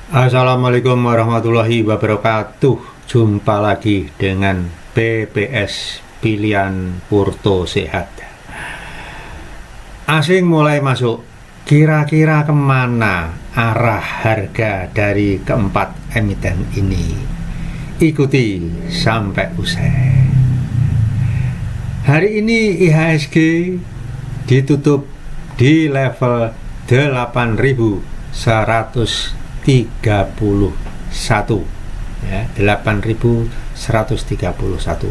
Assalamualaikum warahmatullahi wabarakatuh. Jumpa lagi dengan PPS Pilihan Purto Sehat. Asing mulai masuk. Kira-kira kemana arah harga dari keempat emiten ini? Ikuti sampai usai. Hari ini IHSG ditutup di level 8.131 ya, 8.131.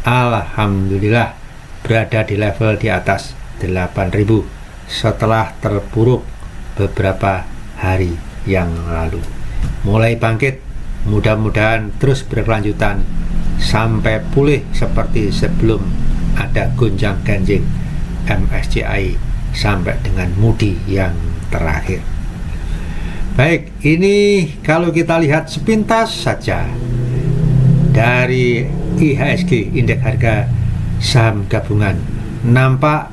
Alhamdulillah berada di level di atas 8.000 setelah terpuruk beberapa hari yang lalu. Mulai bangkit, mudah-mudahan terus berkelanjutan sampai pulih seperti sebelum ada gonjang-ganjing MSCI sampai dengan Moody yang terakhir. Baik, ini kalau kita lihat sepintas saja dari IHSG, indeks harga saham gabungan, nampak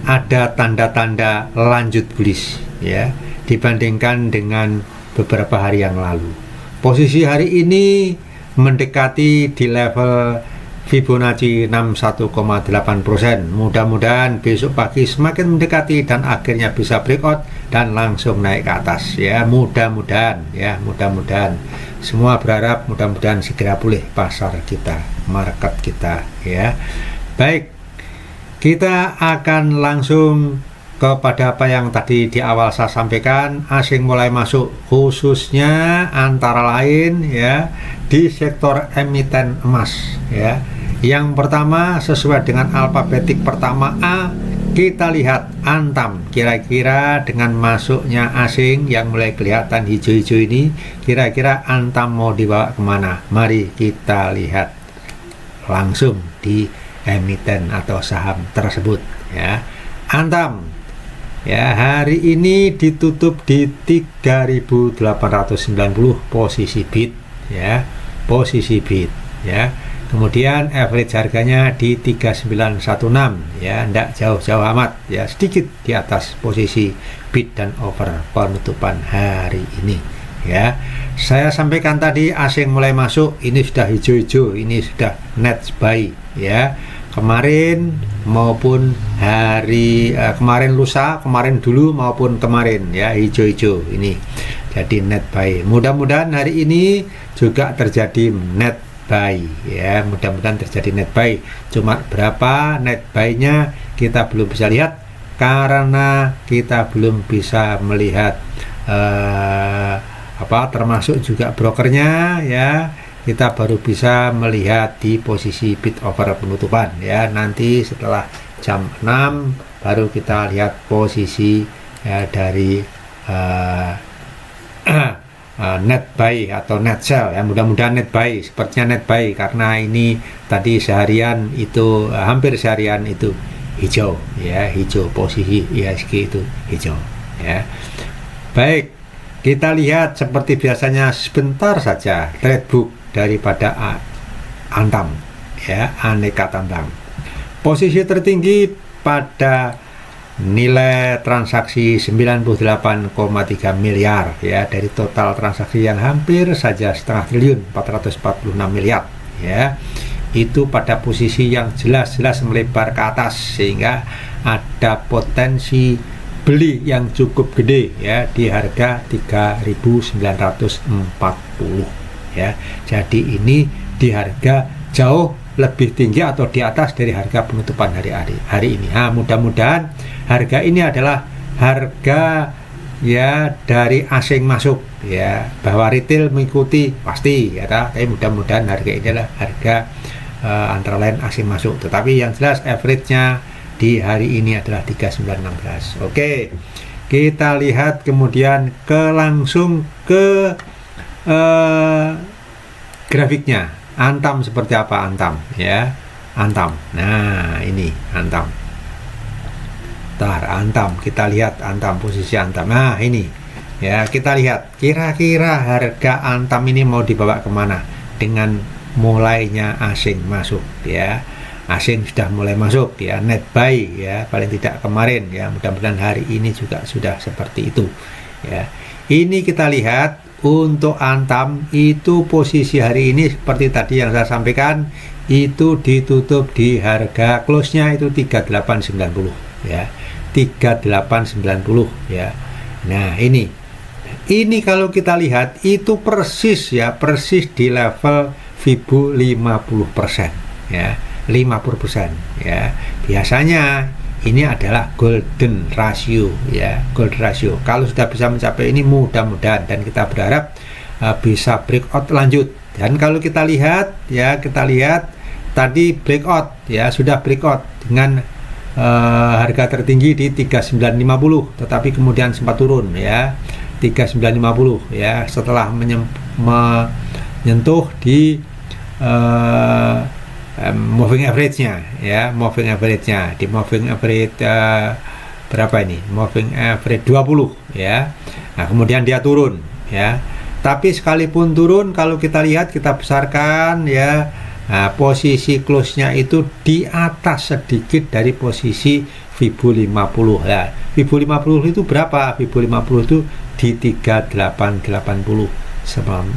ada tanda-tanda lanjut bullish ya dibandingkan dengan beberapa hari yang lalu. Posisi hari ini mendekati di level Fibonacci 61,8%. Mudah-mudahan besok pagi semakin mendekati dan akhirnya bisa breakout dan langsung naik ke atas ya. Mudah-mudahan semua berharap mudah-mudahan segera pulih pasar kita, market kita ya. Baik, kita akan langsung kepada apa yang tadi di awal saya sampaikan. Asing mulai masuk, khususnya antara lain ya di sektor emiten emas ya. Yang pertama sesuai dengan alfabetik pertama A, kita lihat Antam. Kira-kira dengan masuknya asing yang mulai kelihatan hijau-hijau ini, kira-kira Antam mau dibawa kemana? Mari kita lihat langsung di emiten atau saham tersebut ya. Antam ya hari ini ditutup di 3.890 posisi bid ya, posisi bid ya. Kemudian average harganya di 3916 ya, tidak jauh-jauh amat ya, sedikit di atas posisi bid dan over penutupan hari ini ya. Saya sampaikan tadi asing mulai masuk, ini sudah hijau-hijau, ini sudah net buy ya. Kemarin maupun hari kemarin lusa, kemarin dulu maupun kemarin ya, hijau-hijau ini jadi net buy. Mudah-mudahan hari ini juga terjadi net buy ya, mudah-mudahan terjadi net buy. Cuma berapa net buy-nya kita belum bisa lihat karena kita belum bisa melihat termasuk juga brokernya ya. Kita baru bisa melihat di posisi bid over penutupan ya. Nanti setelah jam 6 baru kita lihat posisi ya, dari net buy atau net sell ya. Mudah-mudahan net buy, sepertinya net buy karena ini tadi seharian itu hampir seharian itu hijau ya, hijau, posisi IHSG itu hijau ya. Baik, kita lihat seperti biasanya sebentar saja trade book daripada Antam ya, aneka tambang. Posisi tertinggi pada nilai transaksi 98,3 miliar ya, dari total transaksi yang hampir saja setengah triliun, 446 miliar ya. Itu pada posisi yang jelas-jelas melebar ke atas sehingga ada potensi beli yang cukup gede ya di harga 3.940 ya. Jadi ini di harga jauh lebih tinggi atau di atas dari harga penutupan hari ini. Nah, mudah-mudahan harga ini adalah harga ya dari asing masuk ya, bahwa retail mengikuti pasti ya, tapi mudah-mudahan harga ini adalah harga antara lain asing masuk, tetapi yang jelas average-nya di hari ini adalah 3916. Oke, kita lihat kemudian langsung ke grafiknya. Antam seperti apa Antam ya, Antam. Nah ini Antam. Antam, kita lihat Antam, posisi Antam. Nah ini ya, kita lihat kira-kira harga Antam ini mau dibawa kemana dengan mulainya asing masuk ya. Asing sudah mulai masuk ya, net buy ya, paling tidak kemarin ya. Mudah-mudahan hari ini juga sudah seperti itu ya. Ini kita lihat untuk Antam itu posisi hari ini seperti tadi yang saya sampaikan, itu ditutup di harga close-nya itu 3890 ya. 3890 ya. Nah, ini kalau kita lihat itu persis ya, persis di level Fibo 50% ya. 50% ya. Biasanya ini adalah golden ratio ya, gold ratio. Kalau sudah bisa mencapai ini mudah-mudahan, dan kita berharap bisa breakout lanjut. Dan kalau kita lihat ya, kita lihat tadi breakout ya, sudah breakout dengan harga tertinggi di 3950, tetapi kemudian sempat turun ya 3950 ya, setelah menyentuh di moving average-nya ya, moving average-nya di moving average berapa ini? Moving average 20 ya. Nah, kemudian dia turun ya. Tapi sekalipun turun, kalau kita lihat, kita besarkan ya, nah, posisi close-nya itu di atas sedikit dari posisi Fibo 50. Nah, Fibo 50 itu berapa? Fibo 50 itu di 3880 sebelum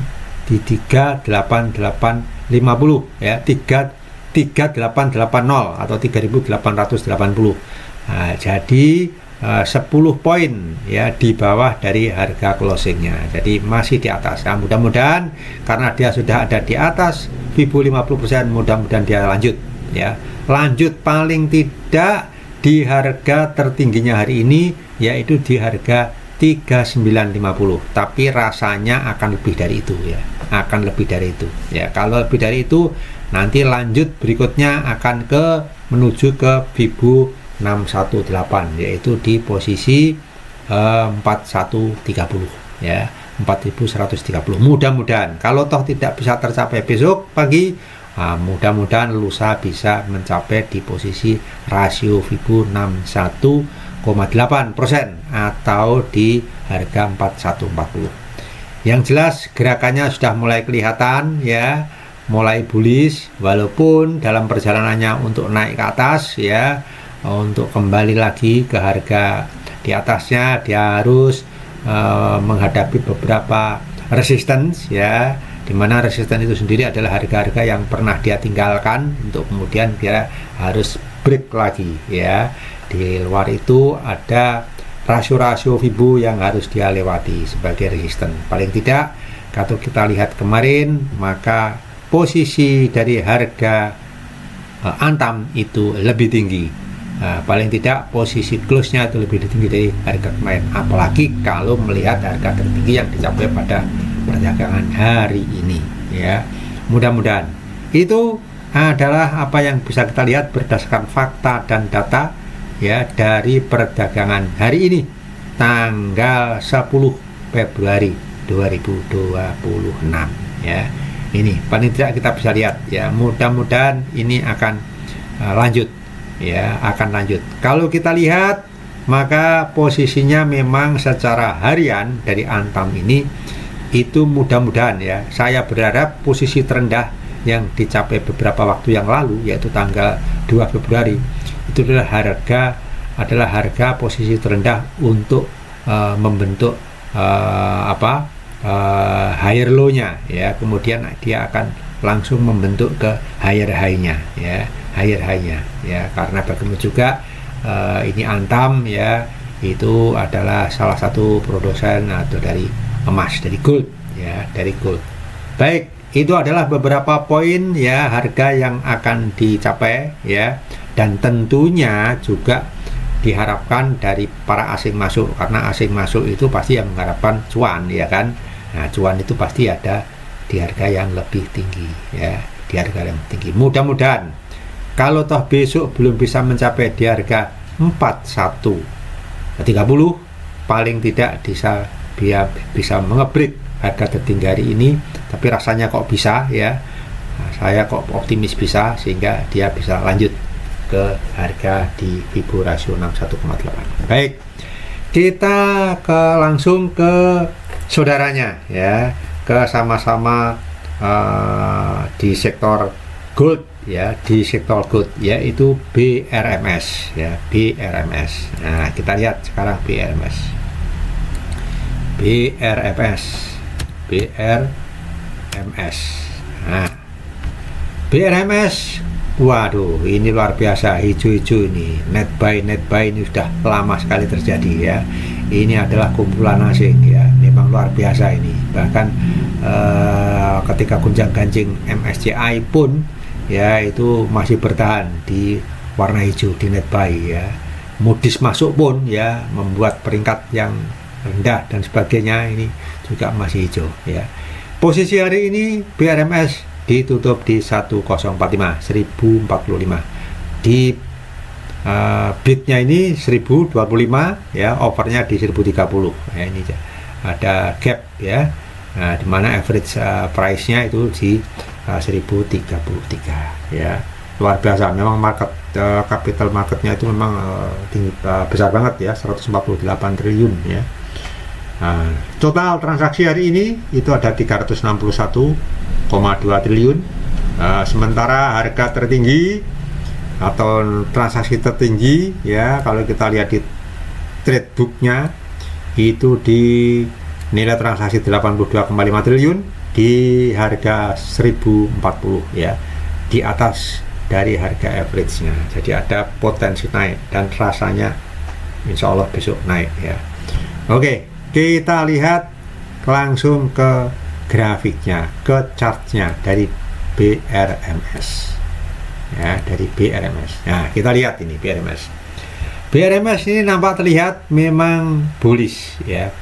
di 3850 ya, 3880 atau 3880. Nah, jadi 10 poin ya di bawah dari harga closingnya, jadi masih di atas. Nah, mudah-mudahan karena dia sudah ada di atas Fibo 50%, mudah-mudahan dia lanjut ya, lanjut paling tidak di harga tertingginya hari ini, yaitu di harga 3950, tapi rasanya akan lebih dari itu ya, akan lebih dari itu ya. Kalau lebih dari itu, nanti lanjut berikutnya akan menuju ke Fibo 618, yaitu di posisi 4130 ya, 4130. Mudah-mudahan kalau toh tidak bisa tercapai besok pagi, mudah-mudahan lusa bisa mencapai di posisi rasio Fibo 61,8% atau di harga 4140. Yang jelas gerakannya sudah mulai kelihatan ya, mulai bullish, walaupun dalam perjalanannya untuk naik ke atas ya, untuk kembali lagi ke harga di atasnya dia harus menghadapi beberapa resistance ya, dimana resistance itu sendiri adalah harga-harga yang pernah dia tinggalkan, untuk kemudian dia harus break lagi ya. Di luar itu ada rasio-rasio Fibo yang harus dia lewati sebagai resistance. Paling tidak kalau kita lihat kemarin, maka posisi dari harga Antam itu lebih tinggi. Paling tidak posisi close-nya itu lebih tinggi dari harga kemarin, apalagi kalau melihat harga tertinggi yang dicapai pada perdagangan hari ini ya. Mudah-mudahan itu adalah apa yang bisa kita lihat berdasarkan fakta dan data ya dari perdagangan hari ini, tanggal 10 Februari 2026 ya. Ini paling tidak kita bisa lihat ya, mudah-mudahan ini akan lanjut ya, akan lanjut. Kalau kita lihat, maka posisinya memang secara harian dari Antam ini itu mudah-mudahan ya, saya berharap posisi terendah yang dicapai beberapa waktu yang lalu, yaitu tanggal 2 Februari, itu adalah harga posisi terendah untuk membentuk higher low-nya ya, kemudian dia akan langsung membentuk ke higher high-nya ya, higher high-nya ya, karena bagaimana juga ini Antam ya, itu adalah salah satu produsen atau dari emas, dari gold ya, dari gold. Baik, itu adalah beberapa poin ya harga yang akan dicapai ya, dan tentunya juga diharapkan dari para asing masuk, karena asing masuk itu pasti yang mengharapkan cuan ya kan. Nah, cuan itu pasti ada di harga yang lebih tinggi ya, di harga yang tinggi. Mudah-mudahan kalau toh besok belum bisa mencapai di harga 4130, paling tidak bisa mengebreak harga tertinggi hari ini, tapi rasanya kok bisa ya. Nah, saya kok optimis bisa, sehingga dia bisa lanjut ke harga di Fibo rasio 61,8. Baik, kita langsung ke saudaranya ya, ke sama-sama di sektor gold ya, di sektor gold yaitu BRMS ya, BRMS. Nah, kita lihat sekarang BRMS. BRMS. Nah, BRMS, waduh, ini luar biasa, hijau-hijau ini. Net buy ini sudah lama sekali terjadi ya. Ini adalah kumpulan asing ya, memang luar biasa ini. Bahkan ketika gonjang-ganjing MSCI pun ya itu masih bertahan di warna hijau di net buy ya. Moody's masuk pun ya membuat peringkat yang rendah dan sebagainya ini juga masih hijau ya. Posisi hari ini BRMS ditutup di 1045 di bidnya ini 1025 ya, overnya di 1030 ya. Ini ada gap ya. Nah, dimana average price-nya itu di 1033 ya. Luar biasa memang capital marketnya itu memang tinggi, besar banget ya, 148 triliun ya. Nah, total transaksi hari ini itu ada 361,2 triliun. Sementara harga tertinggi atau transaksi tertinggi ya, kalau kita lihat di trade booknya itu di nilai transaksi 82,5 triliun di harga 1040 ya, di atas dari harga average-nya. Jadi ada potensi naik dan rasanya insya Allah besok naik ya. Oke, kita lihat langsung ke grafiknya, ke chartnya dari BRMS ya, dari BRMS. Nah, kita lihat ini BRMS ini nampak terlihat memang bullish ya,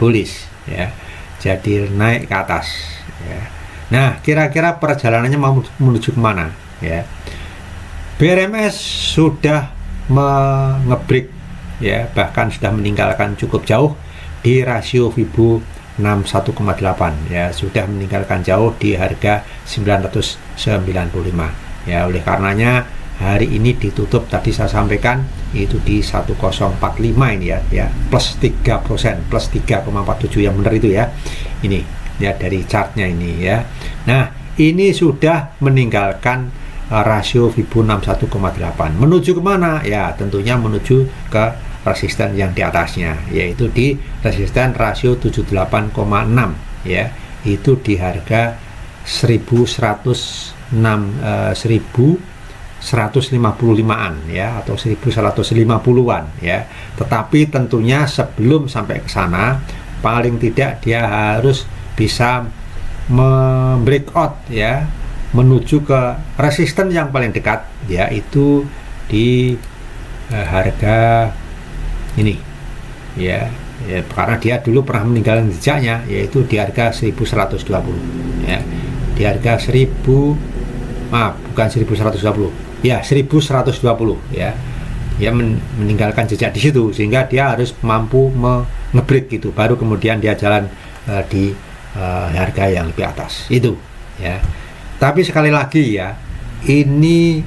jadi naik ke atas ya. Nah, kira-kira perjalanannya mau menuju kemana ya? BRMS sudah ngebreak ya, bahkan sudah meninggalkan cukup jauh di rasio Fibo 61,8 ya, sudah meninggalkan jauh di harga 995 ya. Oleh karenanya hari ini ditutup tadi saya sampaikan itu di 1045 ini ya, plus 3%, plus 3,47 yang benar itu ya. Ini ya dari chartnya ini ya. Nah, ini sudah meninggalkan rasio Fibo 61,8. Menuju kemana? Ya tentunya menuju ke resisten yang di atasnya, yaitu di resisten rasio 78,6 ya, itu di harga 1155-an ya, atau 1150-an ya. Tetapi tentunya sebelum sampai ke sana paling tidak dia harus bisa membreakout ya, menuju ke resisten yang paling dekat, yaitu di harga ini ya, karena dia dulu pernah meninggalkan jejaknya, yaitu di harga 1120 ya, di harga 1120 ya, 1120 ya. Dia meninggalkan jejak di situ, sehingga dia harus mampu ngebreak gitu, baru kemudian dia jalan di harga yang lebih atas itu ya. Tapi sekali lagi ya, ini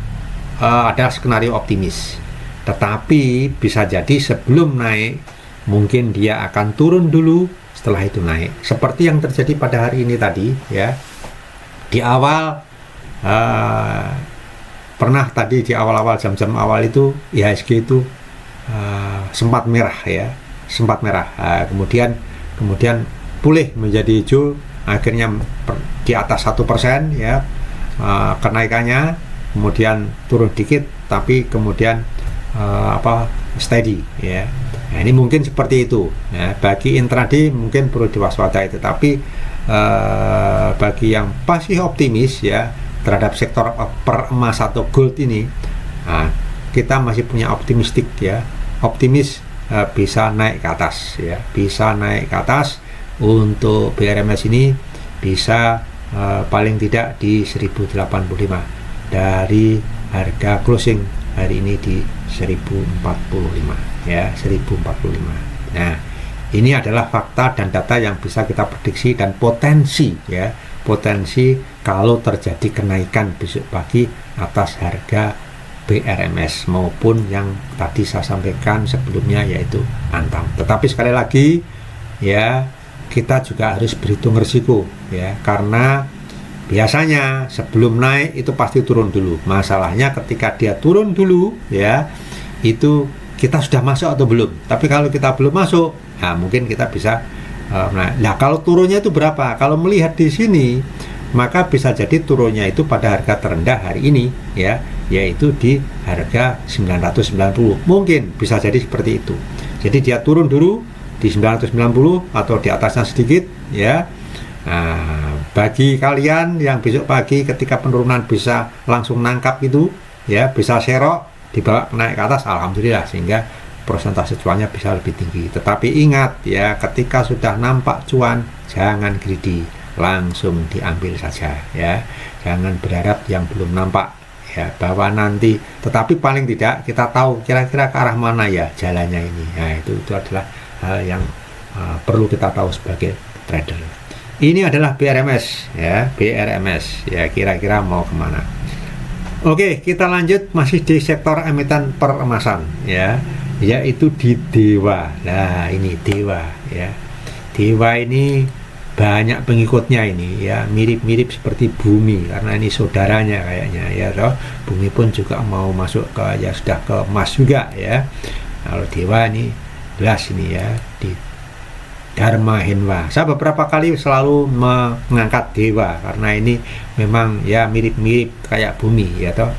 adalah skenario optimis. Tetapi bisa jadi sebelum naik mungkin dia akan turun dulu, setelah itu naik, seperti yang terjadi pada hari ini tadi ya. Di awal pernah tadi di awal-awal jam-jam awal itu IHSG itu sempat merah ya, sempat merah. Kemudian pulih menjadi hijau, akhirnya di atas 1% ya kenaikannya, kemudian turun dikit tapi kemudian steady ya. Nah, ini mungkin seperti itu ya. Bagi intraday mungkin perlu diwaspadai, tetapi bagi yang masih optimis ya terhadap sektor per-emas atau gold ini, nah, kita masih punya optimis bisa naik ke atas ya, bisa naik ke atas. Untuk BRMS ini bisa paling tidak di 1085 dari harga closing hari ini di 1045 ya, 1045. Nah, ini adalah fakta dan data yang bisa kita prediksi dan potensi ya, potensi kalau terjadi kenaikan besok pagi atas harga BRMS maupun yang tadi saya sampaikan sebelumnya yaitu Antam. Tetapi sekali lagi ya, kita juga harus berhitung risiko ya, karena biasanya sebelum naik itu pasti turun dulu. Masalahnya ketika dia turun dulu ya, itu kita sudah masuk atau belum. Tapi kalau kita belum masuk, nah mungkin kita bisa Nah, kalau turunnya itu berapa? Kalau melihat di sini, maka bisa jadi turunnya itu pada harga terendah hari ini, ya, yaitu di harga 990. Mungkin bisa jadi seperti itu. Jadi dia turun dulu di 990 atau di atasnya sedikit, ya. Nah, bagi kalian yang besok pagi ketika penurunan bisa langsung nangkap itu, ya, bisa serok dibawa naik ke atas, alhamdulillah, sehingga persentase cuannya bisa lebih tinggi. Tetapi ingat ya, ketika sudah nampak cuan, jangan greedy, langsung diambil saja ya. Jangan berharap yang belum nampak ya, bahwa nanti, tetapi paling tidak kita tahu kira-kira ke arah mana ya jalannya ini. Nah, itu adalah hal yang perlu kita tahu sebagai trader. Ini adalah BRMS ya, BRMS ya, kira-kira mau kemana. Oke, kita lanjut masih di sektor emiten peremasan ya, yaitu di Dewa. Nah, ini Dewa ya. Dewa ini banyak pengikutnya ini ya, mirip-mirip seperti Bumi karena ini saudaranya kayaknya ya toh. Bumi pun juga mau masuk ke, ya sudah ke emas juga ya. Kalau Dewa ini jelas ini ya, di Dharma Henwa. Saya beberapa kali selalu mengangkat Dewa karena ini memang ya mirip-mirip kayak Bumi ya toh,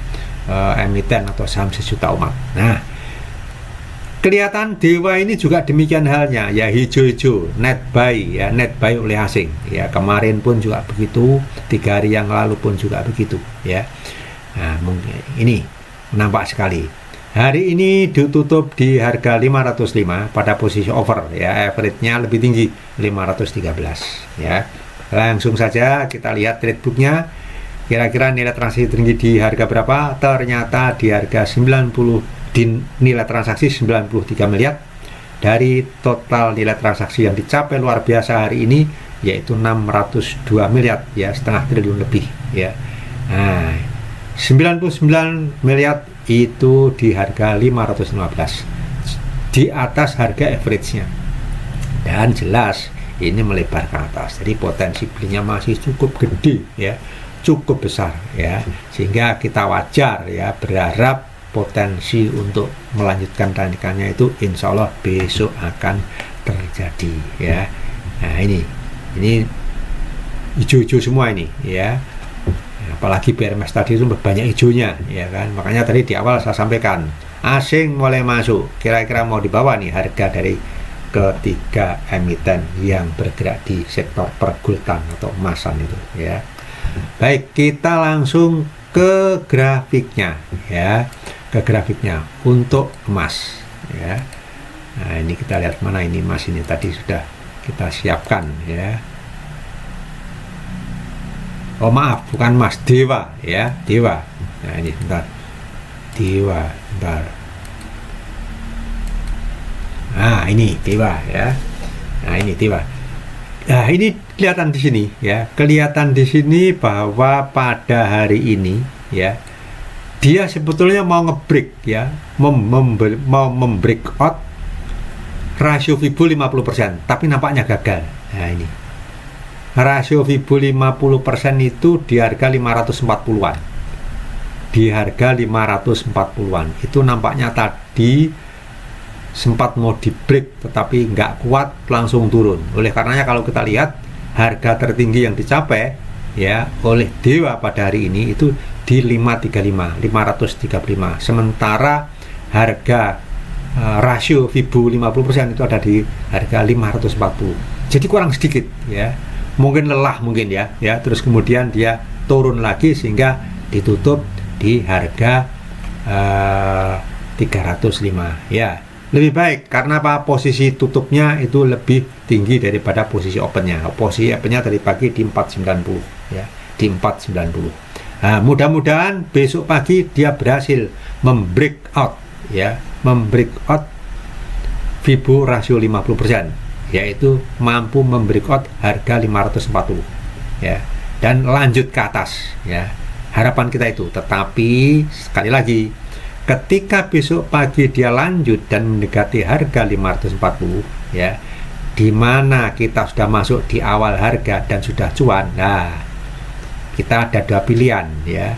emiten atau saham sejuta umat. Nah, kelihatan Dewa ini juga demikian halnya ya, hijau-hijau, net buy ya, net buy oleh asing ya. Kemarin pun juga begitu, 3 hari yang lalu pun juga begitu ya. Nah, mungkin ini nampak sekali. Hari ini ditutup di harga 505 pada posisi over ya, average-nya lebih tinggi 513 ya. Langsung saja kita lihat trade book-nya. Kira-kira nilai transaksi tinggi di harga berapa? Ternyata di harga 90, di nilai transaksi 93 miliar. Dari total nilai transaksi yang dicapai luar biasa hari ini yaitu 602 miliar ya, setengah triliun lebih ya. Nah, 99 miliar itu di harga 515, di atas harga average-nya, dan jelas ini melebar ke atas, jadi potensi belinya masih cukup gede ya, cukup besar ya, sehingga kita wajar ya berharap potensi untuk melanjutkan tarikannya itu insya Allah besok akan terjadi ya. Nah, ini hijau-hijau semua ini ya, apalagi BRMS tadi itu banyak hijaunya ya kan. Makanya tadi di awal saya sampaikan asing mulai masuk, kira-kira mau dibawa nih harga dari ketiga emiten yang bergerak di sektor pergultan atau emasan itu ya. Baik, kita langsung ke grafiknya ya, ke grafiknya untuk emas ya. Nah, ini kita lihat mana ini emas, ini tadi sudah kita siapkan ya. Oh maaf, bukan emas, Dewa ya, Dewa. Nah ini bentar, Dewa, bentar. Nah ini Dewa ya. Nah ini Dewa. Nah ini kelihatan di sini ya, kelihatan di sini bahwa pada hari ini ya, dia sebetulnya mau ngebreak ya, mau membreak out rasio Fibo 50%, tapi nampaknya gagal. Nah ini rasio Fibo 50% itu di harga 540-an. Di harga 540-an. Itu nampaknya tadi sempat mau di break tetapi nggak kuat, langsung turun. Oleh karenanya kalau kita lihat harga tertinggi yang dicapai ya oleh Dewa pada hari ini itu di 535. Sementara harga rasio Fibo 50% itu ada di harga 540. Jadi kurang sedikit ya. Mungkin lelah mungkin ya, terus kemudian dia turun lagi sehingga ditutup di harga 305 ya. Lebih baik karena apa? Posisi tutupnya itu lebih tinggi daripada posisi opennya. Posisi opennya tadi pagi di 490 ya, di 490. Nah, mudah-mudahan besok pagi dia berhasil membreak out ya, membreak out Fibo rasio 50%. Yaitu mampu membreakout harga 540 ya, dan lanjut ke atas ya, harapan kita itu. Tetapi sekali lagi, ketika besok pagi dia lanjut dan mendekati harga 540 ya, di mana kita sudah masuk di awal harga dan sudah cuan, nah kita ada dua pilihan ya.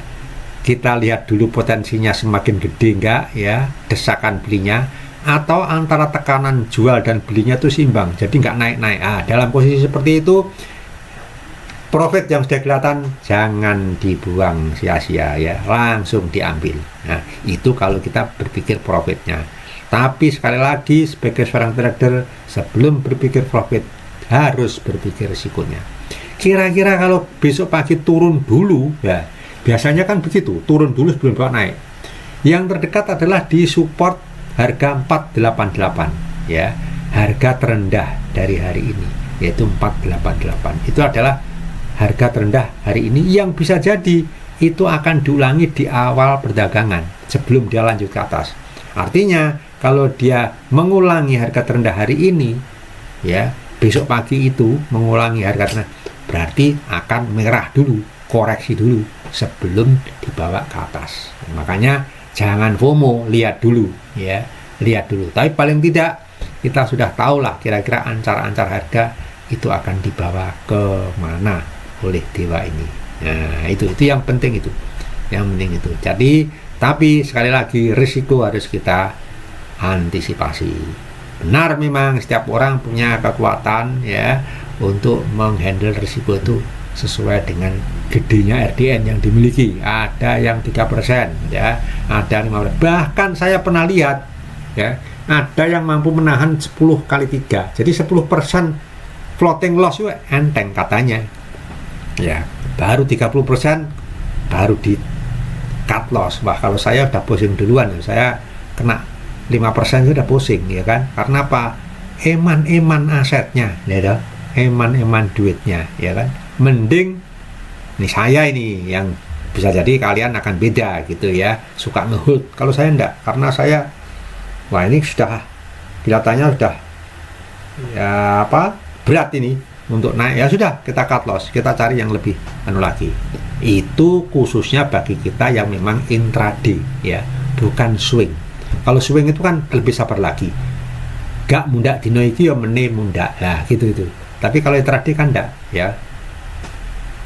Kita lihat dulu potensinya semakin gede enggak ya, desakan belinya, atau antara tekanan jual dan belinya itu seimbang, jadi nggak naik-naik. Dalam posisi seperti itu, profit yang sudah kelihatan jangan dibuang sia-sia ya, langsung diambil. Nah, itu kalau kita berpikir profitnya. Tapi sekali lagi, sebagai seorang trader, sebelum berpikir profit harus berpikir risikonya. Kira-kira kalau besok pagi turun dulu, ya biasanya kan begitu, turun dulu sebelum bawa naik. Yang terdekat adalah di support harga 488 ya, harga terendah dari hari ini yaitu 488. Itu adalah harga terendah hari ini yang bisa jadi itu akan diulangi di awal perdagangan sebelum dia lanjut ke atas. Artinya kalau dia mengulangi harga terendah hari ini ya, besok pagi itu mengulangi harga terendah, berarti akan merah dulu, koreksi dulu sebelum dibawa ke atas. Makanya jangan FOMO, lihat dulu ya, lihat dulu. Tapi paling tidak kita sudah tahu lah kira-kira ancar-ancar harga itu akan dibawa ke mana oleh dewa ini. Nah, itu yang penting itu. Yang penting itu. Jadi, tapi sekali lagi risiko harus kita antisipasi. Benar, memang setiap orang punya kekuatan ya untuk menghandle risiko itu sesuai dengan gedenya RDN yang dimiliki. Ada yang 3% ya, ada 5%. Bahkan saya pernah lihat ya, ada yang mampu menahan 10 kali 3. Jadi 10% floating loss itu enteng katanya. Ya, baru 30% baru di cut loss. Wah, kalau saya udah pusing duluan, saya kena 5% sudah pusing ya kan. Karena apa? Eman-eman asetnya ya, eman-eman duitnya ya kan. Mending nih saya ini yang bisa jadi kalian akan beda gitu ya, suka ngehold. Kalau saya enggak, karena saya wah ini sudah kelihatannya sudah ya apa berat ini untuk naik, ya sudah kita cut loss, kita cari yang lebih lagi. Itu khususnya bagi kita yang memang intraday ya, bukan swing. Kalau swing itu kan lebih sabar lagi, gak mundak dino iki ya meneh mundak lah gitu itu. Tapi kalau intraday kan enggak ya,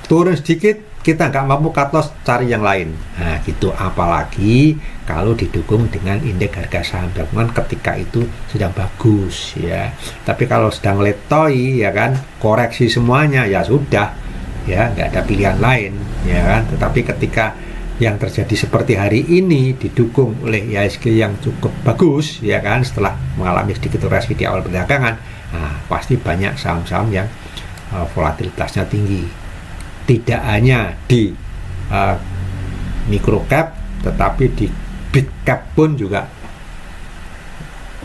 turun sedikit kita nggak mampu cut loss, cari yang lain. Nah gitu, apalagi kalau didukung dengan indeks harga saham gabungan ketika itu sedang bagus ya. Tapi kalau sedang letoy ya kan, koreksi semuanya ya sudah ya, nggak ada pilihan lain ya kan. Tetapi ketika yang terjadi seperti hari ini didukung oleh IHSG yang cukup bagus ya kan, setelah mengalami sedikit koreksi di awal perdagangan, nah pasti banyak saham-saham yang volatilitasnya tinggi. Tidak hanya di micro cap, tetapi di big cap pun juga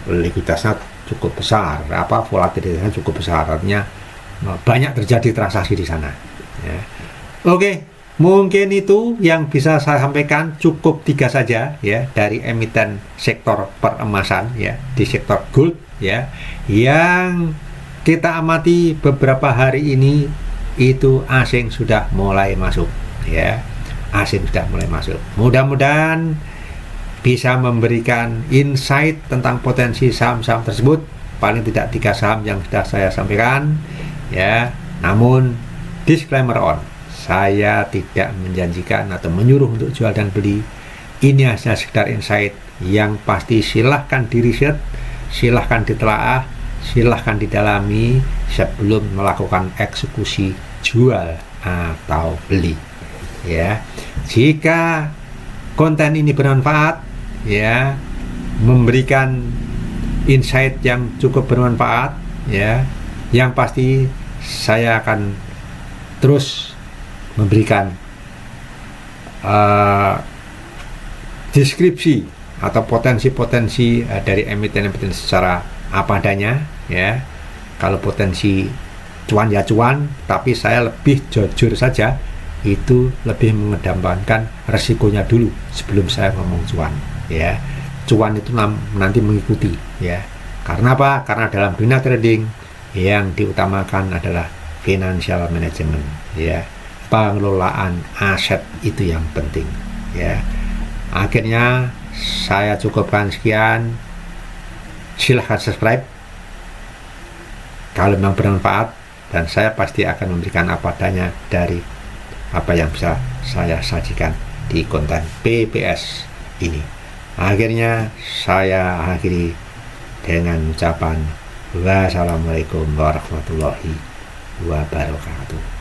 likuiditasnya cukup besar, volatilitasnya cukup besar, artinya banyak terjadi transaksi di sana ya. Oke, mungkin itu yang bisa saya sampaikan, cukup 3 saja ya dari emiten sektor peremasan ya, di sektor gold ya, yang kita amati beberapa hari ini itu asing sudah mulai masuk ya, asing sudah mulai masuk. Mudah-mudahan bisa memberikan insight tentang potensi saham-saham tersebut, paling tidak 3 saham yang sudah saya sampaikan ya. Namun disclaimer on, saya tidak menjanjikan atau menyuruh untuk jual dan beli. Ini hanya sekedar insight. Yang pasti silahkan di riset, silahkan ditelaah, silahkan didalami sebelum melakukan eksekusi jual atau beli ya. Jika konten ini bermanfaat ya, memberikan insight yang cukup bermanfaat ya, yang pasti saya akan terus memberikan deskripsi atau potensi-potensi dari emiten-emiten secara apa adanya ya. Kalau potensi cuan ya cuan, tapi saya lebih jujur saja, itu lebih mengedepankan resikonya dulu sebelum saya ngomong cuan ya. Cuan itu nanti mengikuti ya. Karena apa? Karena dalam dunia trading yang diutamakan adalah financial management ya, pengelolaan aset itu yang penting ya. Akhirnya saya cukupkan sekian. Silahkan subscribe kalau memang bermanfaat, dan saya pasti akan memberikan apa adanya dari apa yang bisa saya sajikan di konten PPS ini. Akhirnya saya akhiri. dengan ucapan wassalamualaikum warahmatullahi wabarakatuh.